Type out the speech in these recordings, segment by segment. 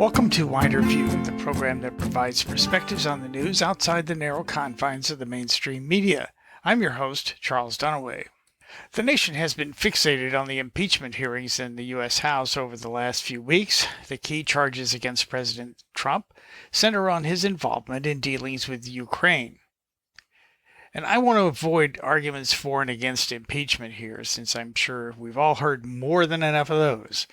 Welcome to Wider View, the program that provides perspectives on the news outside the narrow confines of the mainstream media. I'm your host, Charles Dunaway. The nation has been fixated on the impeachment hearings in the U.S. House over the last few weeks. The key charges against President Trump center on his involvement in dealings with Ukraine. And I want to avoid arguments for and against impeachment here, since I'm sure we've all heard more than enough of those.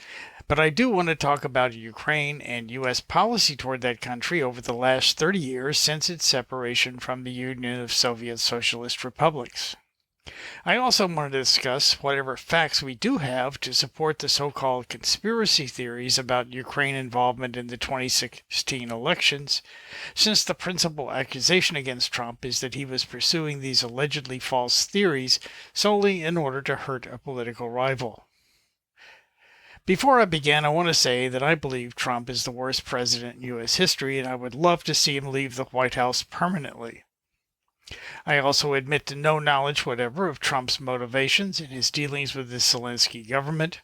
But I do want to talk about Ukraine and U.S. policy toward that country over the last 30 years since its separation from the Union of Soviet Socialist Republics. I also want to discuss whatever facts we do have to support the so-called conspiracy theories about Ukraine involvement in the 2016 elections, since the principal accusation against Trump is that he was pursuing these allegedly false theories solely in order to hurt a political rival. Before I begin, I want to say that I believe Trump is the worst president in U.S. history, and I would love to see him leave the White House permanently. I also admit to no knowledge whatever of Trump's motivations in his dealings with the Zelensky government,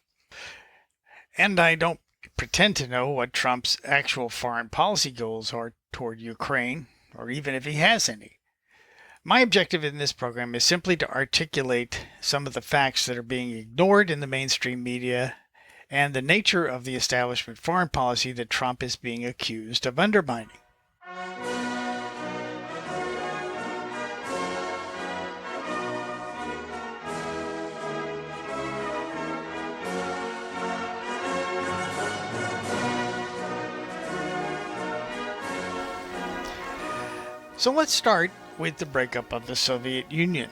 and I don't pretend to know what Trump's actual foreign policy goals are toward Ukraine, or even if he has any. My objective in this program is simply to articulate some of the facts that are being ignored in the mainstream media and the nature of the establishment foreign policy that Trump is being accused of undermining. So let's start with the breakup of the Soviet Union.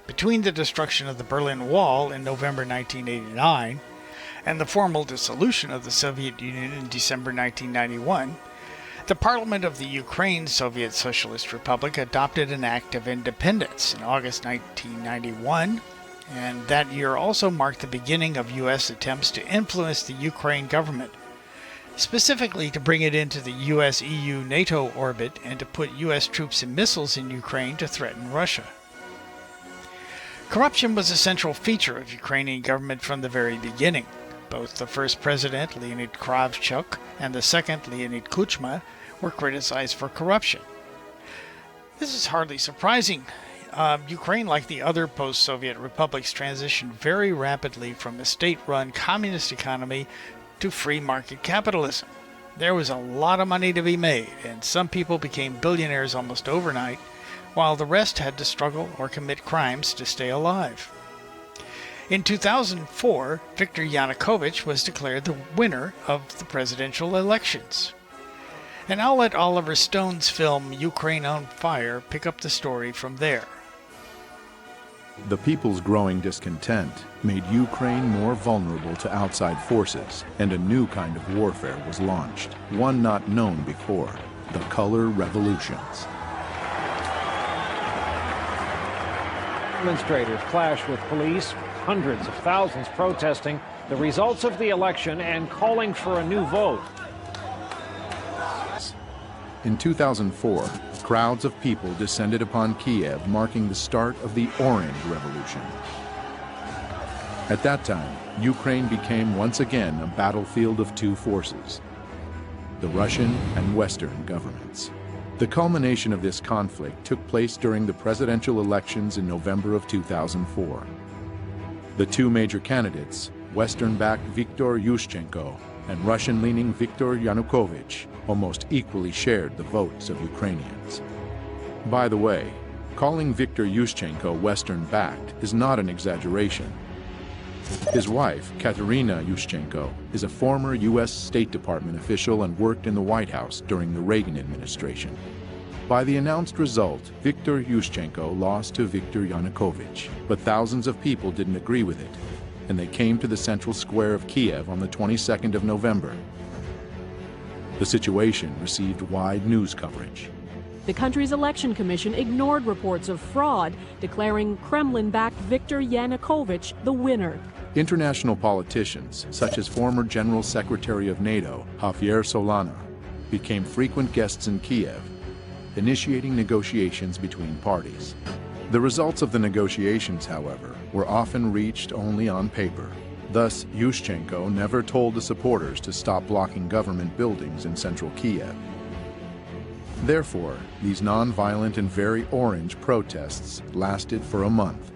Between the destruction of the Berlin Wall in November 1989 and the formal dissolution of the Soviet Union in December 1991, the Parliament of the Ukraine Soviet Socialist Republic adopted an Act of Independence in August 1991, and that year also marked the beginning of U.S. attempts to influence the Ukraine government, specifically to bring it into the US-EU-NATO orbit and to put U.S. troops and missiles in Ukraine to threaten Russia. Corruption was a central feature of Ukrainian government from the very beginning. Both the first president, Leonid Kravchuk, and the second, Leonid Kuchma, were criticized for corruption. This is hardly surprising. Ukraine, like the other post-Soviet republics, transitioned very rapidly from a state-run communist economy to free market capitalism. There was a lot of money to be made, and some people became billionaires almost overnight, while the rest had to struggle or commit crimes to stay alive. In 2004, Viktor Yanukovych was declared the winner of the presidential elections. And I'll let Oliver Stone's film Ukraine on Fire pick up the story from there. The people's growing discontent made Ukraine more vulnerable to outside forces, and a new kind of warfare was launched, one not known before, the color revolutions. Demonstrators clashed with police, hundreds of thousands protesting the results of the election and calling for a new vote. In 2004, crowds of people descended upon Kiev, marking the start of the Orange Revolution. At that time, Ukraine became once again a battlefield of two forces, the Russian and Western governments. The culmination of this conflict took place during the presidential elections in November of 2004. The two major candidates, Western-backed Viktor Yushchenko and Russian-leaning Viktor Yanukovych, almost equally shared the votes of Ukrainians. By the way, calling Viktor Yushchenko Western-backed is not an exaggeration. His wife, Katerina Yushchenko, is a former U.S. State Department official and worked in the White House during the Reagan administration. By the announced result, Viktor Yushchenko lost to Viktor Yanukovych, but thousands of people didn't agree with it, and they came to the central square of Kiev on the 22nd of November. The situation received wide news coverage. The country's election commission ignored reports of fraud, declaring Kremlin-backed Viktor Yanukovych the winner. International politicians, such as former General Secretary of NATO, Javier Solana, became frequent guests in Kiev, initiating negotiations between parties. The results of the negotiations, however, were often reached only on paper. Thus, Yushchenko never told the supporters to stop blocking government buildings in central Kiev. Therefore, these non-violent and very orange protests lasted for a month,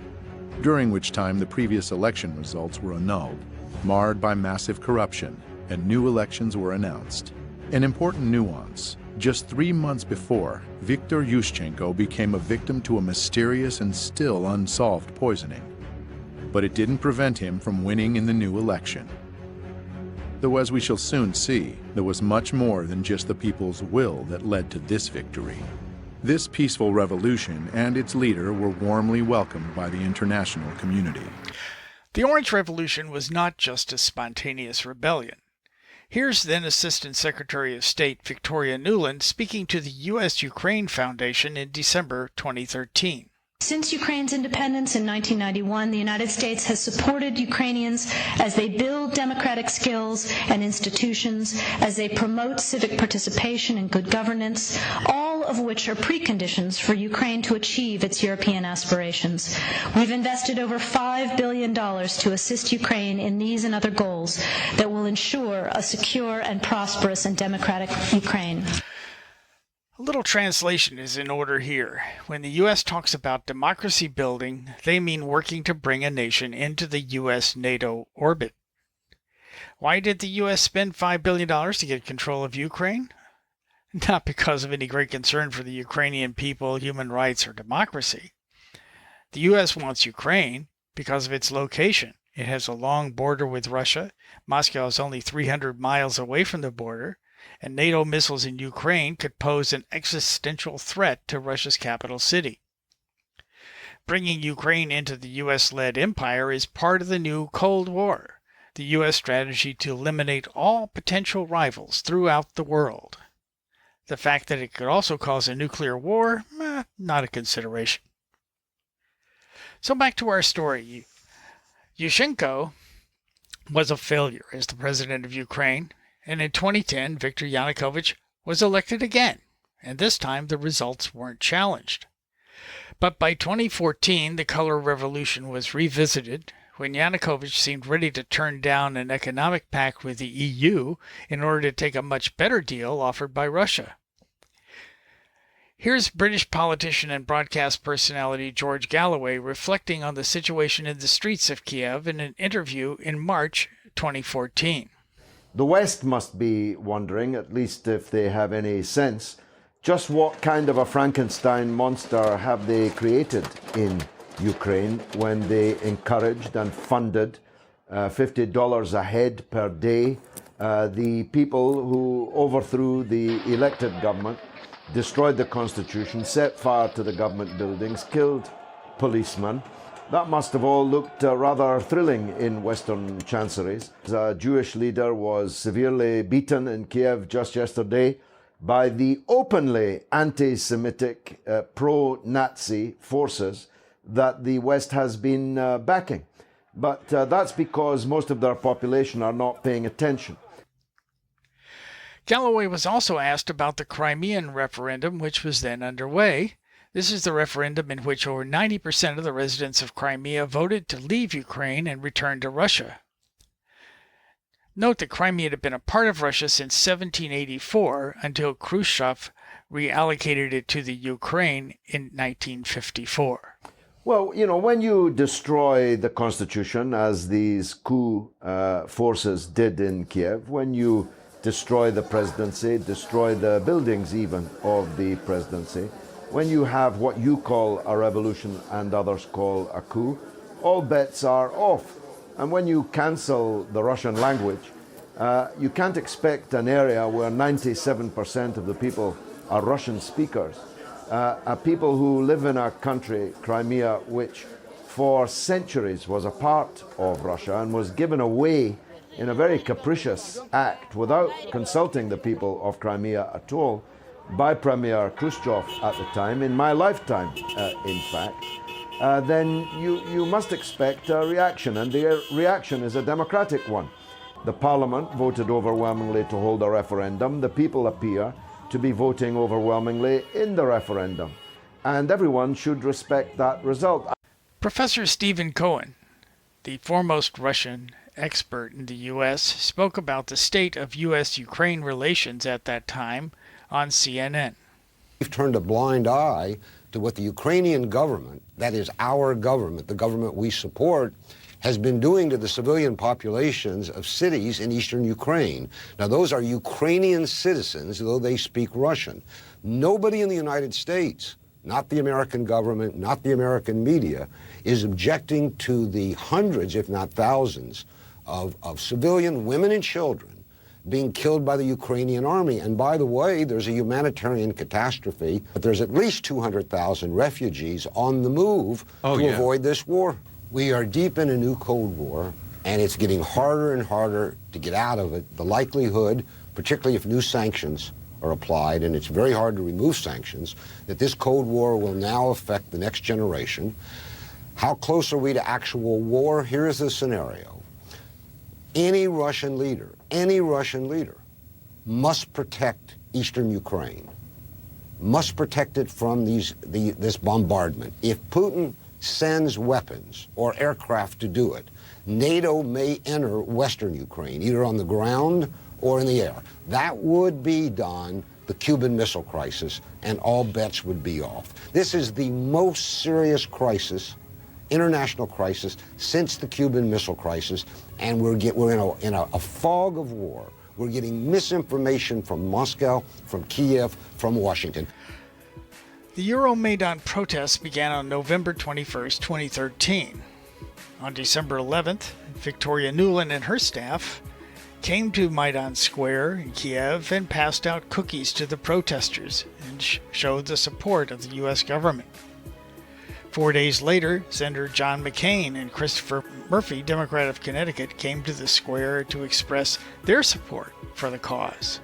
during which time the previous election results were annulled, marred by massive corruption, and new elections were announced. An important nuance: just 3 months before, Viktor Yushchenko became a victim to a mysterious and still unsolved poisoning. But it didn't prevent him from winning in the new election. Though, as we shall soon see, there was much more than just the people's will that led to this victory. This peaceful revolution and its leader were warmly welcomed by the international community. The Orange Revolution was not just a spontaneous rebellion. Here's then Assistant Secretary of State Victoria Nuland speaking to the U.S.-Ukraine Foundation in December 2013. Since Ukraine's independence in 1991, the United States has supported Ukrainians as they build democratic skills and institutions, as they promote civic participation and good governance, all of which are preconditions for Ukraine to achieve its European aspirations. We've invested over $5 billion to assist Ukraine in these and other goals that will ensure a secure and prosperous and democratic Ukraine. A little translation is in order here. When the U.S. talks about democracy building, they mean working to bring a nation into the U.S.-NATO orbit. Why did the U.S. spend $5 billion to get control of Ukraine? Not because of any great concern for the Ukrainian people, human rights, or democracy. The U.S. wants Ukraine because of its location. It has a long border with Russia. Moscow is only 300 miles away from the border, and NATO missiles in Ukraine could pose an existential threat to Russia's capital city. Bringing Ukraine into the U.S.-led empire is part of the new Cold War, the U.S. strategy to eliminate all potential rivals throughout the world. The fact that it could also cause a nuclear war, not a consideration. So back to our story. Yushchenko was a failure as the president of Ukraine, and in 2010, Viktor Yanukovych was elected again, and this time the results weren't challenged. But by 2014, the color revolution was revisited when Yanukovych seemed ready to turn down an economic pact with the EU in order to take a much better deal offered by Russia. Here's British politician and broadcast personality George Galloway reflecting on the situation in the streets of Kiev in an interview in March 2014. The West must be wondering, at least if they have any sense, just what kind of a Frankenstein monster have they created in Ukraine when they encouraged and funded $50 a head per day the people who overthrew the elected government, destroyed the constitution, set fire to the government buildings, killed policemen. That must have all looked rather thrilling in Western chanceries. A Jewish leader was severely beaten in Kiev just yesterday by the openly anti-Semitic, pro-Nazi forces that the West has been backing. But that's because most of their population are not paying attention. Galloway was also asked about the Crimean referendum, which was then underway. This is the referendum in which over 90% of the residents of Crimea voted to leave Ukraine and return to Russia. Note that Crimea had been a part of Russia since 1784 until Khrushchev reallocated it to the Ukraine in 1954. Well, you know, when you destroy the constitution, as these coup forces did in Kiev, when you destroy the presidency, destroy the buildings even of the presidency, when you have what you call a revolution and others call a coup, all bets are off. And when you cancel the Russian language, you can't expect an area where 97% of the people are Russian speakers, people who live in a country, Crimea, which for centuries was a part of Russia and was given away in a very capricious act without consulting the people of Crimea at all, by Premier Khrushchev at the time, in my lifetime, in fact, then you must expect a reaction, and the reaction is a democratic one. The parliament voted overwhelmingly to hold a referendum. The people appear to be voting overwhelmingly in the referendum, and everyone should respect that result. Professor Stephen Cohen, the foremost Russian expert in the U.S., spoke about the state of U.S.-Ukraine relations at that time on CNN. We've turned a blind eye to what the Ukrainian government, that is our government, the government we support, has been doing to the civilian populations of cities in eastern Ukraine. Now, those are Ukrainian citizens, though they speak Russian. Nobody in the United States, not the American government, not the American media, is objecting to the hundreds, if not thousands, of civilian women and children being killed by the Ukrainian army. And by the way, there's a humanitarian catastrophe, but there's at least 200,000 refugees on the move to avoid this war. We are deep in a new Cold War, and it's getting harder and harder to get out of it. The likelihood, particularly if new sanctions are applied, and it's very hard to remove sanctions, that this Cold War will now affect the next generation. How close are we to actual war? Here is the scenario. Any Russian leader must protect eastern Ukraine, must protect it from this bombardment. If Putin sends weapons or aircraft to do it, NATO may enter western Ukraine, either on the ground or in the air. That would be done the Cuban Missile Crisis, and all bets would be off. This is the most serious crisis, international crisis, since the Cuban Missile Crisis, and we're in a fog of war. We're getting misinformation from Moscow, from Kiev, from Washington. The Euromaidan protests began on November 21st, 2013. On December 11th, Victoria Nuland and her staff came to Maidan Square in Kiev and passed out cookies to the protesters and showed the support of the U.S. government. 4 days later, Senator John McCain and Christopher Murphy, Democrat of Connecticut, came to the square to express their support for the cause.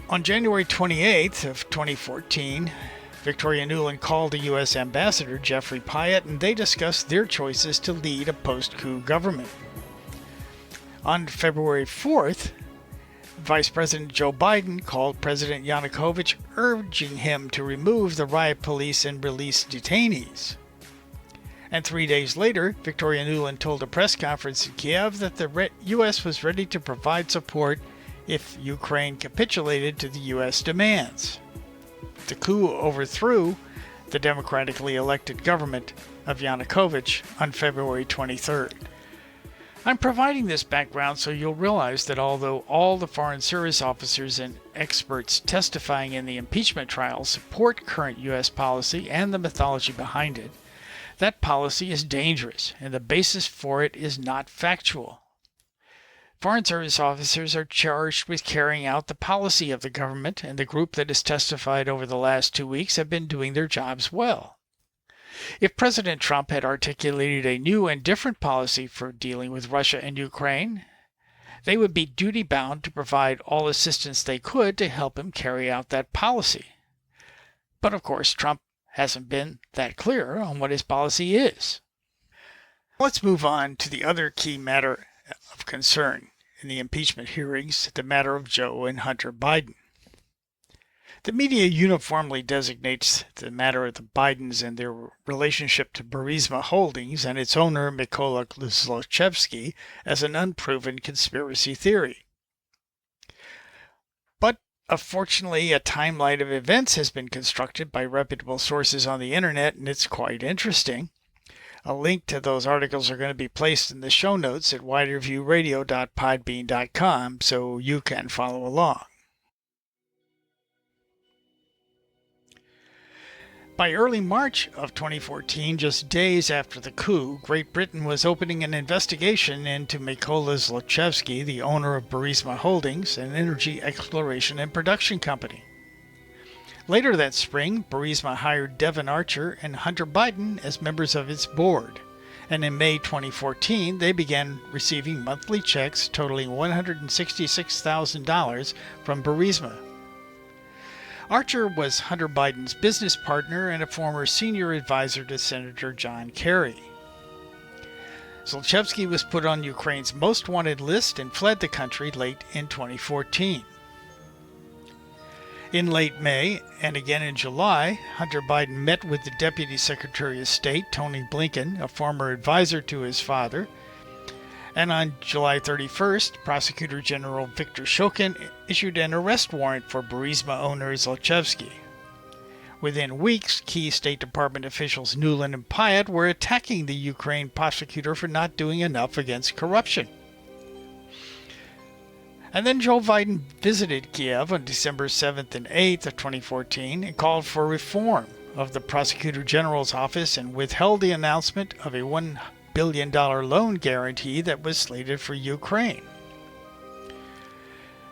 On January 28th of 2014, Victoria Nuland called the U.S. Ambassador Jeffrey Pyatt, and they discussed their choices to lead a post-coup government. On February 4th, Vice President Joe Biden called President Yanukovych, urging him to remove the riot police and release detainees. And 3 days later, Victoria Nuland told a press conference in Kiev that the U.S. was ready to provide support if Ukraine capitulated to the U.S. demands. The coup overthrew the democratically elected government of Yanukovych on February 23rd. I'm providing this background so you'll realize that although all the Foreign Service officers and experts testifying in the impeachment trial support current U.S. policy and the mythology behind it, that policy is dangerous and the basis for it is not factual. Foreign Service officers are charged with carrying out the policy of the government, and the group that has testified over the last 2 weeks have been doing their jobs well. If President Trump had articulated a new and different policy for dealing with Russia and Ukraine, they would be duty-bound to provide all assistance they could to help him carry out that policy. But of course, Trump hasn't been that clear on what his policy is. Let's move on to the other key matter of concern in the impeachment hearings, the matter of Joe and Hunter Biden. The media uniformly designates the matter of the Bidens and their relationship to Burisma Holdings and its owner, Mykola Zlochevsky, as an unproven conspiracy theory. But unfortunately, a timeline of events has been constructed by reputable sources on the internet, and it's quite interesting. A link to those articles are going to be placed in the show notes at widerviewradio.podbean.com so you can follow along. By early March of 2014, just days after the coup, Great Britain was opening an investigation into Mykola Zlochevsky, the owner of Burisma Holdings, an energy exploration and production company. Later that spring, Burisma hired Devon Archer and Hunter Biden as members of its board, and in May 2014, they began receiving monthly checks totaling $166,000 from Burisma. Archer was Hunter Biden's business partner and a former senior advisor to Senator John Kerry. Zlochevsky was put on Ukraine's most wanted list and fled the country late in 2014. In late May, and again in July, Hunter Biden met with the Deputy Secretary of State, Tony Blinken, a former advisor to his father, And on July 31st, Prosecutor General Viktor Shokin issued an arrest warrant for Burisma owner Zlochevsky. Within weeks, key State Department officials Nuland and Pyatt were attacking the Ukraine prosecutor for not doing enough against corruption. And then Joe Biden visited Kiev on December 7th and 8th of 2014 and called for reform of the Prosecutor General's office and withheld the announcement of a $1 billion loan guarantee that was slated for Ukraine.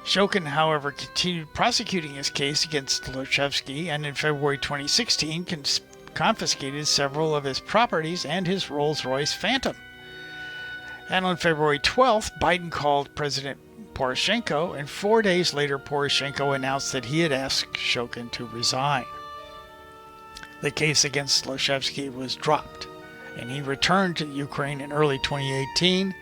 Shokin, however, continued prosecuting his case against Zlochevsky and in February 2016 confiscated several of his properties and his Rolls-Royce Phantom. And on February 12th, Biden called President Poroshenko, and 4 days later Poroshenko announced that he had asked Shokin to resign. The case against Zlochevsky was dropped, and he returned to Ukraine in early 2018,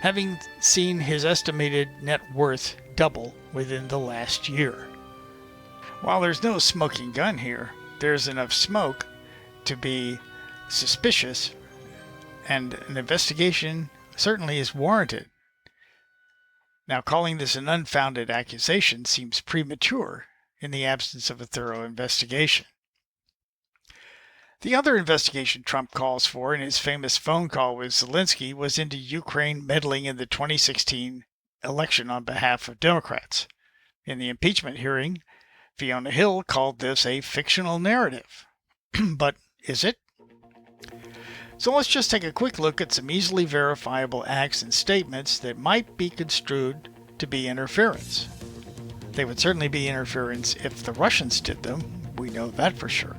having seen his estimated net worth double within the last year. While there's no smoking gun here, there's enough smoke to be suspicious, and an investigation certainly is warranted. Now, calling this an unfounded accusation seems premature in the absence of a thorough investigation. The other investigation Trump calls for in his famous phone call with Zelensky was into Ukraine meddling in the 2016 election on behalf of Democrats. In the impeachment hearing, Fiona Hill called this a fictional narrative. But is it? So let's just take a quick look at some easily verifiable acts and statements that might be construed to be interference. They would certainly be interference if the Russians did them. We know that for sure.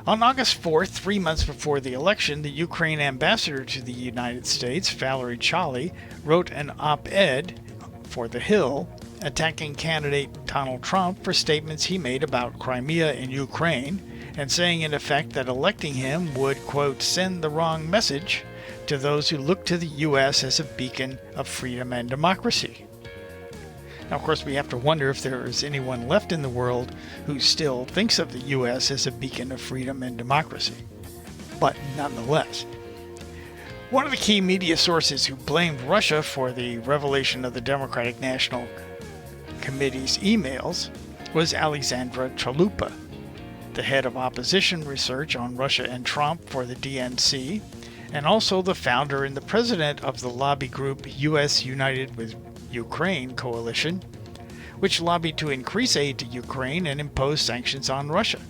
On August 4th, 3 months before the election, the Ukraine ambassador to the United States, Valerie Chalupa, wrote an op-ed for The Hill attacking candidate Donald Trump for statements he made about Crimea and Ukraine, and saying in effect that electing him would, quote, send the wrong message to those who look to the U.S. as a beacon of freedom and democracy. Now, of course, we have to wonder if there is anyone left in the world who still thinks of the U.S. as a beacon of freedom and democracy. But nonetheless, one of the key media sources who blamed Russia for the revelation of the Democratic National Committee's emails was Alexandra Chalupa, the head of opposition research on Russia and Trump for the DNC, and also the founder and the president of the lobby group U.S. United with Ukraine Coalition, which lobbied to increase aid to Ukraine and impose sanctions on Russia.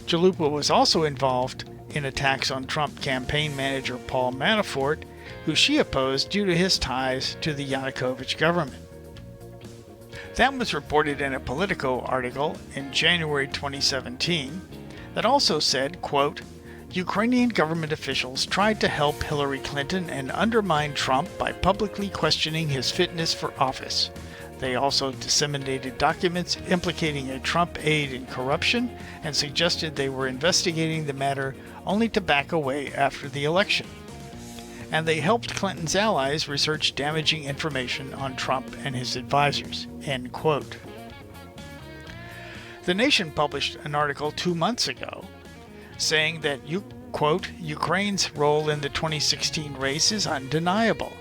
Chalupa was also involved in attacks on Trump campaign manager Paul Manafort, who she opposed due to his ties to the Yanukovych government. That was reported in a Politico article in January 2017 that also said, quote, Ukrainian government officials tried to help Hillary Clinton and undermine Trump by publicly questioning his fitness for office. They also disseminated documents implicating a Trump aide in corruption and suggested they were investigating the matter only to back away after the election. And they helped Clinton's allies research damaging information on Trump and his advisors, end quote. The Nation published an article 2 months ago saying that, quote, Ukraine's role in the 2016 race is undeniable.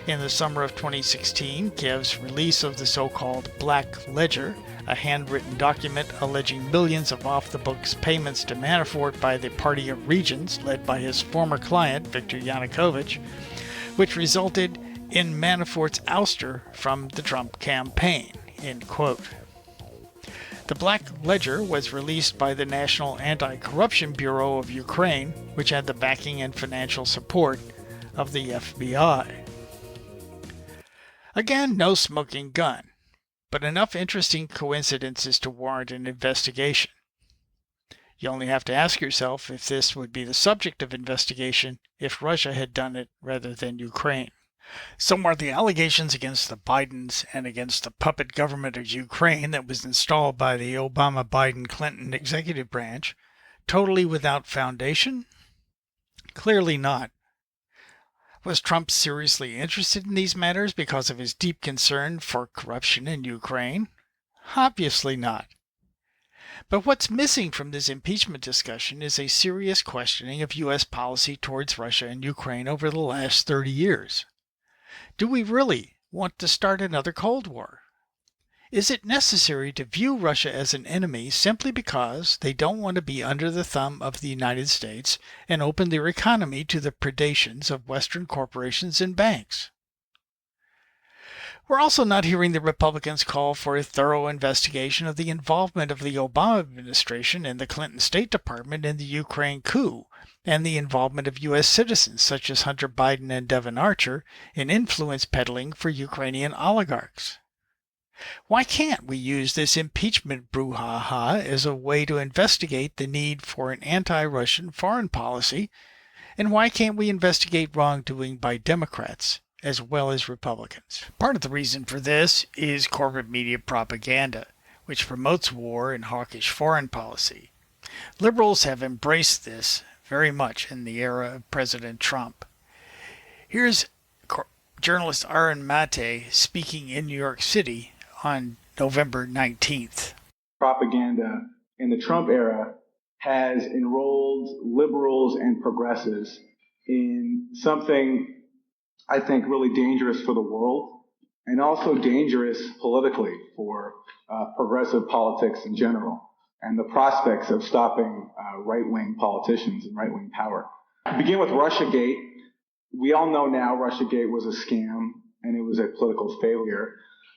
In the summer of 2016, Kiev's release of the so-called Black Ledger, a handwritten document alleging millions of off-the-books payments to Manafort by the Party of Regions, led by his former client, Viktor Yanukovych, which resulted in Manafort's ouster from the Trump campaign, end quote. The Black Ledger was released by the National Anti-Corruption Bureau of Ukraine, which had the backing and financial support of the FBI. Again, no smoking gun, but enough interesting coincidences to warrant an investigation. You only have to ask yourself if this would be the subject of investigation if Russia had done it rather than Ukraine. So are the allegations against the Bidens and against the puppet government of Ukraine that was installed by the Obama-Biden-Clinton executive branch totally without foundation? Clearly not. Was Trump seriously interested in these matters because of his deep concern for corruption in Ukraine? Obviously not. But what's missing from this impeachment discussion is a serious questioning of U.S. policy towards Russia and Ukraine over the last 30 years. Do we really want to start another Cold War? Is it necessary to view Russia as an enemy simply because they don't want to be under the thumb of the United States and open their economy to the predations of Western corporations and banks? We're also not hearing the Republicans call for a thorough investigation of the involvement of the Obama administration and the Clinton State Department in the Ukraine coup, and the involvement of U.S. citizens such as Hunter Biden and Devon Archer in influence peddling for Ukrainian oligarchs. Why can't we use this impeachment brouhaha as a way to investigate the need for an anti-Russian foreign policy, and why can't we investigate wrongdoing by Democrats as well as Republicans? Part of the reason for this is corporate media propaganda, which promotes war and hawkish foreign policy. Liberals have embraced this very much in the era of President Trump. Here's journalist Aaron Mate speaking in New York City on November 19th. Propaganda in the Trump era has enrolled liberals and progressives in something I think really dangerous for the world and also dangerous politically for progressive politics in general and the prospects of stopping right-wing politicians and right-wing power. To begin with Russiagate, we all know now Russiagate was a scam and it was a political failure,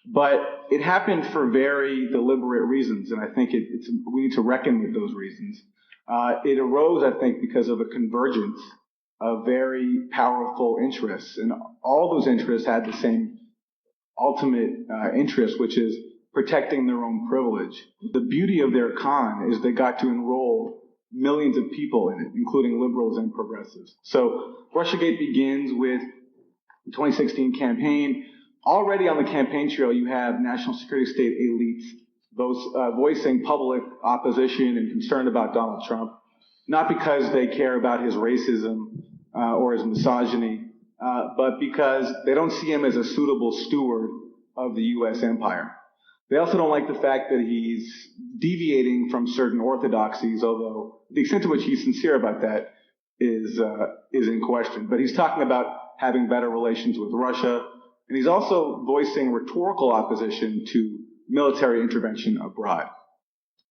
but it happened for very deliberate reasons, and I think we need to reckon with those reasons. It arose, I think, because of a convergence of very powerful interests, and all those interests had the same ultimate interest, which is protecting their own privilege. The beauty of their con is they got to enroll millions of people in it, including liberals and progressives. So Russiagate begins with the 2016 campaign. Already on the campaign trail, you have national security state elites voicing public opposition and concern about Donald Trump, not because they care about his racism or his misogyny, but because they don't see him as a suitable steward of the U.S. empire. They also don't like the fact that he's deviating from certain orthodoxies, although the extent to which he's sincere about that is in question. But he's talking about having better relations with Russia, and he's also voicing rhetorical opposition to military intervention abroad.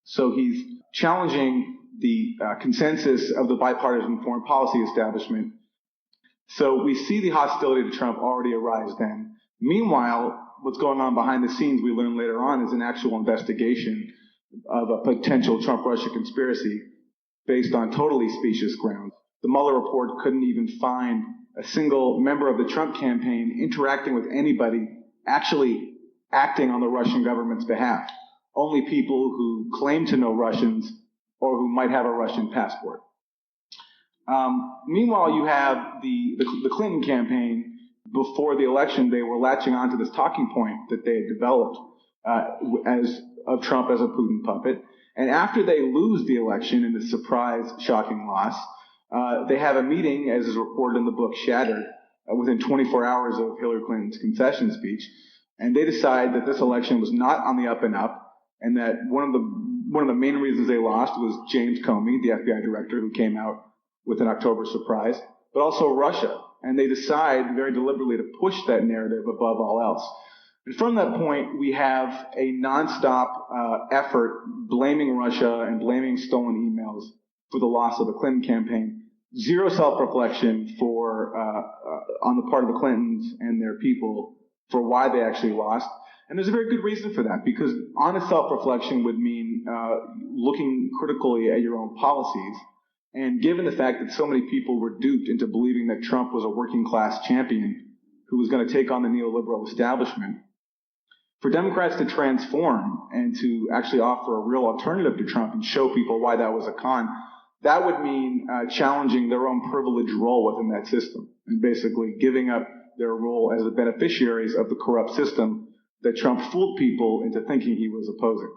So he's challenging the consensus of the bipartisan foreign policy establishment. So we see the hostility to Trump already arise then. Meanwhile, what's going on behind the scenes, we learn later on, is an actual investigation of a potential Trump-Russia conspiracy based on totally specious grounds. The Mueller report couldn't even find a single member of the Trump campaign interacting with anybody actually acting on the Russian government's behalf. Only people who claim to know Russians or who might have a Russian passport. Meanwhile, you have the Clinton campaign. Before the election, they were latching onto this talking point that they had developed of Trump as a Putin puppet. And after they lose the election in the surprise, shocking loss, they have a meeting, as is reported in the book Shattered, within 24 hours of Hillary Clinton's concession speech. And they decide that this election was not on the up and up, and that one of the main reasons they lost was James Comey, the FBI director, who came out with an October surprise, but also Russia. And they decide very deliberately to push that narrative above all else. And from that point, we have a nonstop effort blaming Russia and blaming stolen emails for the loss of the Clinton campaign. Zero self-reflection on the part of the Clintons and their people for why they actually lost. And there's a very good reason for that, because honest self-reflection would mean looking critically at your own policies. And given the fact that so many people were duped into believing that Trump was a working-class champion who was going to take on the neoliberal establishment, for Democrats to transform and to actually offer a real alternative to Trump and show people why that was a con, that would mean challenging their own privileged role within that system and basically giving up their role as the beneficiaries of the corrupt system that Trump fooled people into thinking he was opposing.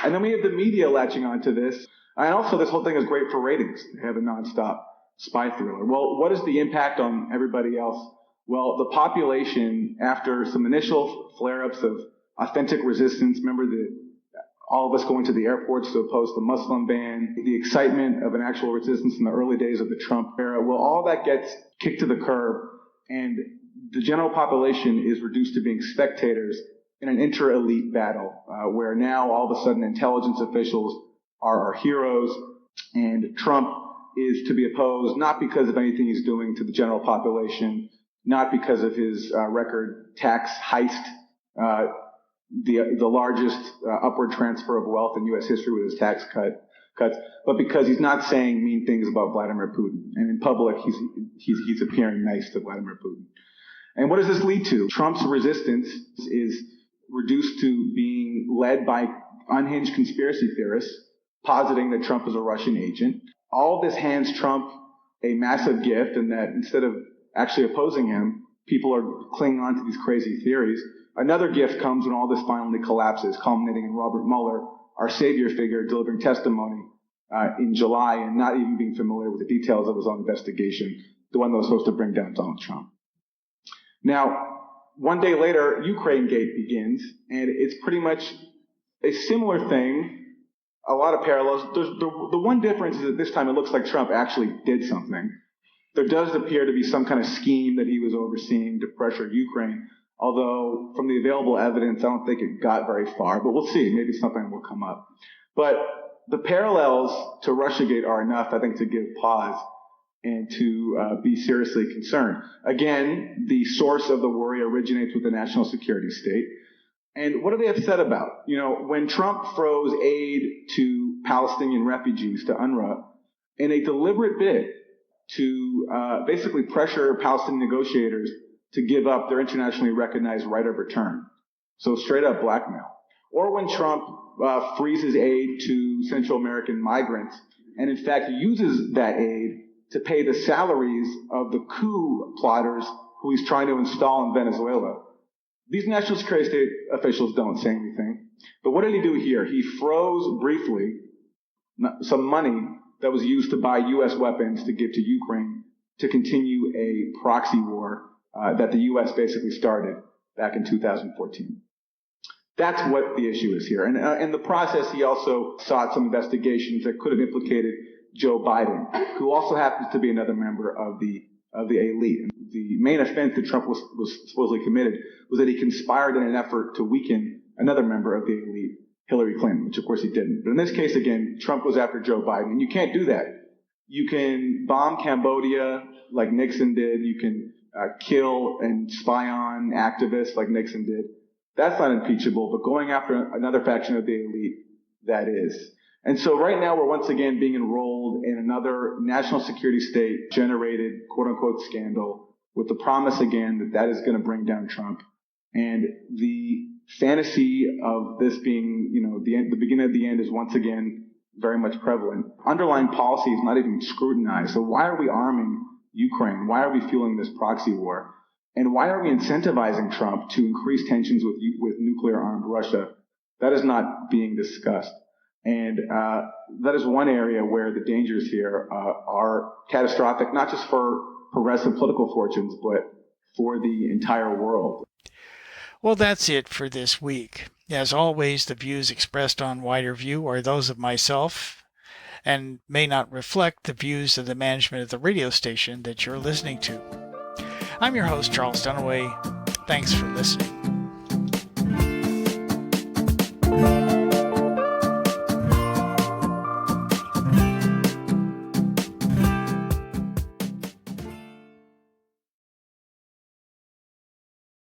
And then we have the media latching onto this. And also, this whole thing is great for ratings. They have a nonstop spy thriller. Well, what is the impact on everybody else? Well, the population, after some initial flare-ups of authentic resistance, remember all of us going to the airports to oppose the Muslim ban, the excitement of an actual resistance in the early days of the Trump era. Well, all that gets kicked to the curb, and the general population is reduced to being spectators in an inter-elite battle, where now all of a sudden intelligence officials are our heroes, and Trump is to be opposed not because of anything he's doing to the general population, not because of his record tax heist, the largest upward transfer of wealth in U.S. history with his tax cuts, but because he's not saying mean things about Vladimir Putin. And in public, he's appearing nice to Vladimir Putin. And what does this lead to? Trump's resistance is reduced to being led by unhinged conspiracy theorists, positing that Trump is a Russian agent. All this hands Trump a massive gift, and that instead of actually opposing him, people are clinging on to these crazy theories. Another gift comes when all this finally collapses, culminating in Robert Mueller, our savior figure, delivering testimony in July and not even being familiar with the details of his own investigation, the one that was supposed to bring down Donald Trump. Now, one day later, Ukraine Gate begins, and it's pretty much a similar thing, a lot of parallels. The one difference is that this time it looks like Trump actually did something. There does appear to be some kind of scheme that he was overseeing to pressure Ukraine, although from the available evidence, I don't think it got very far, but we'll see. Maybe something will come up. But the parallels to Russiagate are enough, I think, to give pause and to be seriously concerned. Again, the source of the worry originates with the national security state. And what are they upset about? You know, when Trump froze aid to Palestinian refugees, to UNRWA, in a deliberate bid to basically pressure Palestinian negotiators to give up their internationally recognized right of return. So straight up blackmail. Or when Trump freezes aid to Central American migrants and in fact uses that aid to pay the salaries of the coup plotters who he's trying to install in Venezuela. These national security state officials don't say anything. But what did he do here? He froze briefly some money that was used to buy U.S. weapons to give to Ukraine to continue a proxy war that the U.S. basically started back in 2014. That's what the issue is here. And in the process, he also sought some investigations that could have implicated Joe Biden, who also happens to be another member of the elite. And the main offense that Trump was supposedly committed was that he conspired in an effort to weaken another member of the elite, Hillary Clinton, which of course he didn't. But in this case, again, Trump goes after Joe Biden, and you can't do that. You can bomb Cambodia like Nixon did. You can kill and spy on activists like Nixon did. That's not impeachable, but going after another faction of the elite, that is. And so right now we're once again being enrolled in another national security state generated quote unquote scandal with the promise again that is going to bring down Trump. And the fantasy of this being, the beginning of the end is once again very much prevalent. Underlying policy is not even scrutinized. So why are we arming Ukraine? Why are we fueling this proxy war? And why are we incentivizing Trump to increase tensions with nuclear-armed Russia? That is not being discussed. And that is one area where the dangers here are catastrophic, not just for progressive political fortunes, but for the entire world. Well, that's it for this week. As always, the views expressed on Wider View are those of myself and may not reflect the views of the management of the radio station that you're listening to. I'm your host, Charles Dunaway. Thanks for listening.